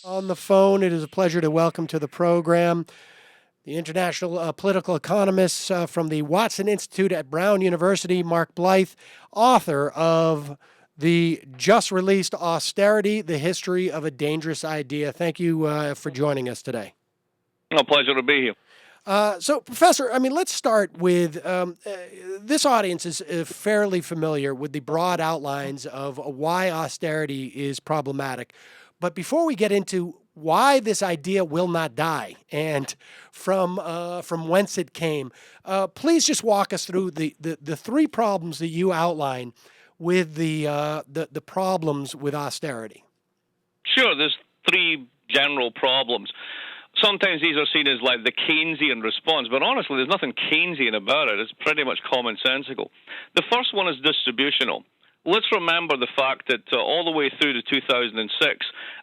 On the phone, it is a pleasure to welcome to the program the international political economist from the Watson Institute at Brown University, Mark Blyth, author of the just released Austerity, the History of a Dangerous Idea. Thank you for joining us today. No, pleasure to be here. So, Professor, let's start with this audience is fairly familiar with the broad outlines of why austerity is problematic. But before we get into why this idea will not die and from whence it came, please just walk us through the three problems that you outline with the problems with austerity. Sure, there's three general problems. Sometimes these are seen as like the Keynesian response, but honestly, there's nothing Keynesian about it. It's pretty much commonsensical. The first one is distributional. Let's remember the fact that all the way through to 2006,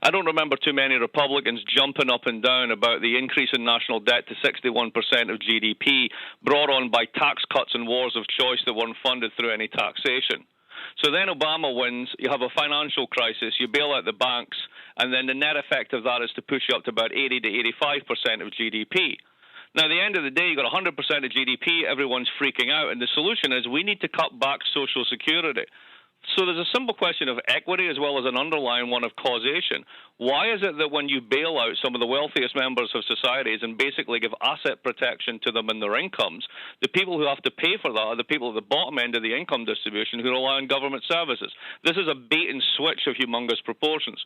I don't remember too many Republicans jumping up and down about the increase in national debt to 61% of GDP brought on by tax cuts and wars of choice that weren't funded through any taxation. So then Obama wins, you have a financial crisis, you bail out the banks, and then the net effect of that is to push you up to about 80 to 85% of GDP. Now, at the end of the day, you've got 100% of GDP, everyone's freaking out, and the solution is we need to cut back Social Security. So there's a simple question of equity as well as an underlying one of causation. Why is it that when you bail out some of the wealthiest members of societies and basically give asset protection to them and their incomes, the people who have to pay for that are the people at the bottom end of the income distribution who rely on government services? This is a bait and switch of humongous proportions.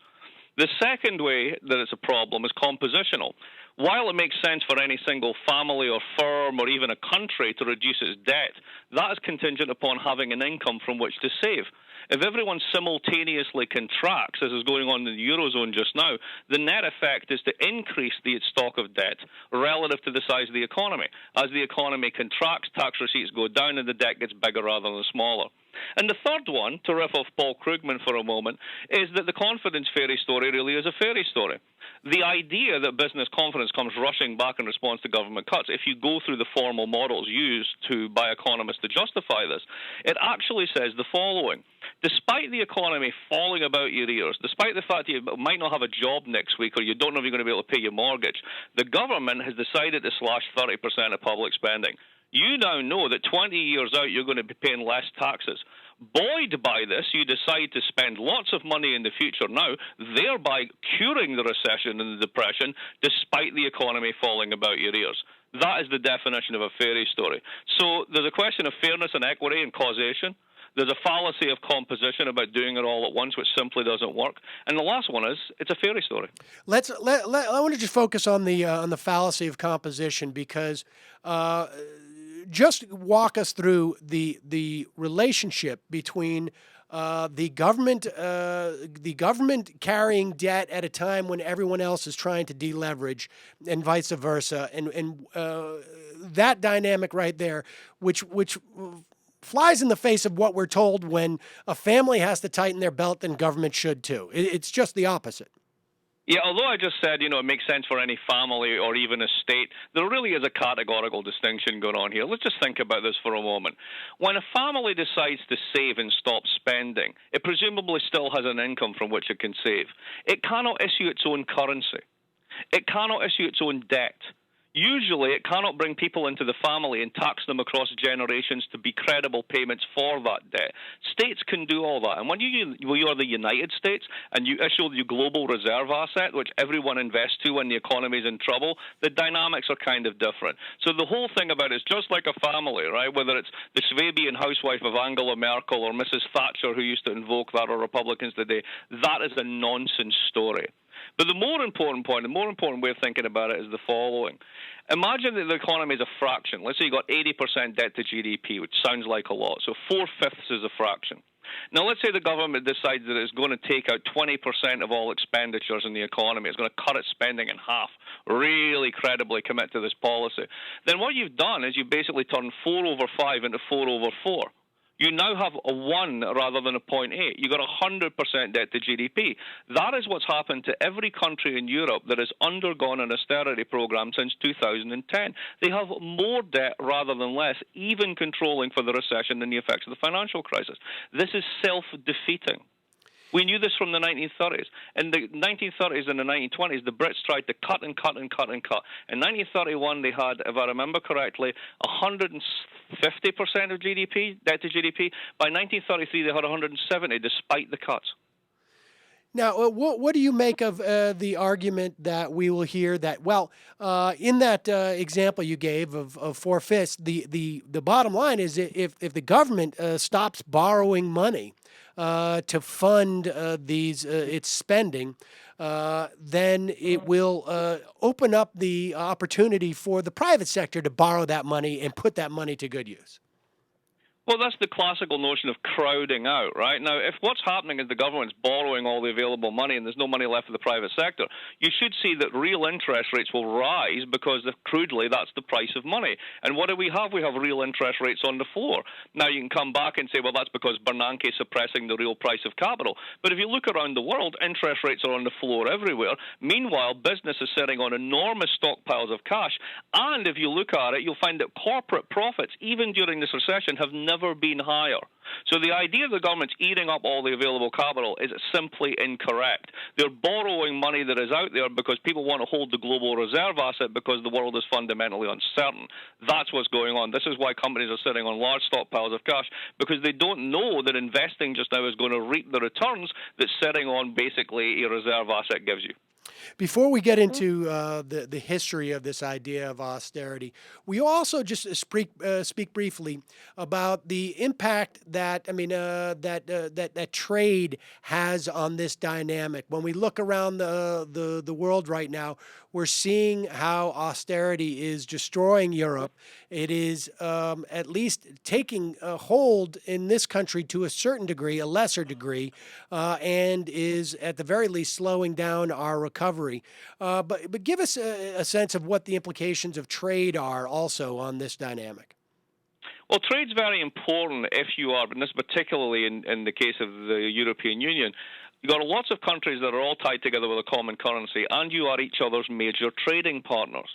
The second way that it's a problem is compositional. While it makes sense for any single family or firm or even a country to reduce its debt, that is contingent upon having an income from which to save. If everyone simultaneously contracts, as is going on in the Eurozone just now, the net effect is to increase the stock of debt relative to the size of the economy. As the economy contracts, tax receipts go down and the debt gets bigger rather than smaller. And the third one, to riff off Paul Krugman for a moment, is that the confidence fairy story really is a fairy story. The idea that business confidence comes rushing back in response to government cuts, if you go through the formal models used by economists to justify this, it actually says the following. Despite the economy falling about your ears, despite the fact you might not have a job next week or you don't know if you're going to be able to pay your mortgage, the government has decided to slash 30% of public spending. You now know that 20 years out you're going to be paying less taxes. Buoyed by this, you decide to spend lots of money in the future now, thereby curing the recession and the depression despite the economy falling about your ears. That is the definition of a fairy story. So there's a question of fairness and equity and causation. There's a fallacy of composition about doing it all at once, which simply doesn't work. And the last one is it's a fairy story. I want to just focus on the fallacy of composition because just walk us through the relationship between the government carrying debt at a time when everyone else is trying to deleverage, and vice versa, and that dynamic right there, which flies in the face of what we're told when a family has to tighten their belt, then government should too. It's just the opposite. Yeah, although I just said, it makes sense for any family or even a state, there really is a categorical distinction going on here. Let's just think about this for a moment. When a family decides to save and stop spending, it presumably still has an income from which it can save. It cannot issue its own currency. It cannot issue its own debt. Usually, it cannot bring people into the family and tax them across generations to be credible payments for that debt. States can do all that. And when you are the United States and you issue the global reserve asset, which everyone invests to when the economy is in trouble, the dynamics are kind of different. So the whole thing about it is just like a family, right? Whether it's the Swabian housewife of Angela Merkel or Mrs. Thatcher who used to invoke that, or Republicans today, that is a nonsense story. But the more important point, the more important way of thinking about it is the following. Imagine that the economy is a fraction. Let's say you got 80% debt to GDP, which sounds like a lot. So 4/5 is a fraction. Now, let's say the government decides that it's going to take out 20% of all expenditures in the economy. It's going to cut its spending in half, really credibly commit to this policy. Then what you've done is you've basically turned 4/5 into 4/4. You now have a 1 rather than a 0.8. You've got 100% debt to GDP. That is what's happened to every country in Europe that has undergone an austerity program since 2010. They have more debt rather than less, even controlling for the recession and the effects of the financial crisis. This is self-defeating. We knew this from the 1930s. In the 1930s and the 1920s, the Brits tried to cut and cut and cut and cut. In 1931, they had, if I remember correctly, 150% of GDP, debt to GDP. By 1933, they had 170, despite the cuts. Now, what do you make of the argument that we will hear that, well, in that example you gave of four-fifths, the bottom line is if the government stops borrowing money to fund its spending, then it will open up the opportunity for the private sector to borrow that money and put that money to good use. Well, that's the classical notion of crowding out, right? Now, if what's happening is the government's borrowing all the available money and there's no money left for the private sector, you should see that real interest rates will rise because, crudely, that's the price of money. And what do we have? We have real interest rates on the floor. Now, you can come back and say, well, that's because Bernanke is suppressing the real price of capital. But if you look around the world, interest rates are on the floor everywhere. Meanwhile, business is sitting on enormous stockpiles of cash. And if you look at it, you'll find that corporate profits, even during this recession, have never been higher. So the idea of the government's eating up all the available capital is simply incorrect. They're borrowing money that is out there because people want to hold the global reserve asset because the world is fundamentally uncertain. That's what's going on. This is why companies are sitting on large stockpiles of cash, because they don't know that investing just now is going to reap the returns that sitting on basically a reserve asset gives you. Before we get into the history of this idea of austerity, we also just speak briefly about the impact that that trade has on this dynamic. When we look around the world right now, we're seeing how austerity is destroying Europe. It is at least taking a hold in this country to a certain degree, a lesser degree, and is at the very least slowing down our recovery. But give us a sense of what the implications of trade are also on this dynamic. Well, trade's very important if you are, and this particularly in the case of the European Union. You've got lots of countries that are all tied together with a common currency, and you are each other's major trading partners.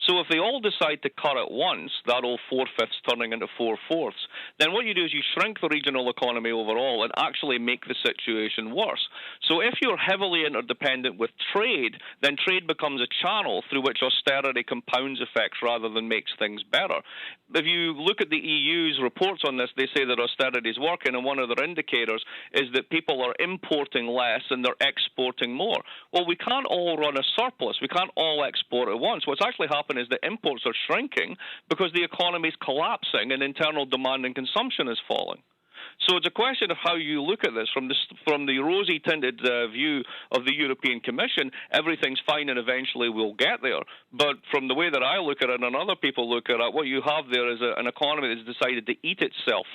So if they all decide to cut at once, that old four-fifths turning into four-fourths, then what you do is you shrink the regional economy overall and actually make the situation worse. So if you're heavily interdependent with trade, then trade becomes a channel through which austerity compounds effects rather than makes things better. If you look at the EU's reports on this, they say that austerity is working, and one of their indicators is that people are importing less and they're exporting more. Well, we can't all run a surplus. We can't all export at once. What's actually happening is that imports are shrinking because the economy is collapsing and internal demand and consumption is falling. So it's a question of how you look at this. From the rosy-tinted view of the European Commission, everything's fine and eventually we'll get there. But from the way that I look at it and other people look at it, what you have there is an economy that's decided to eat itself.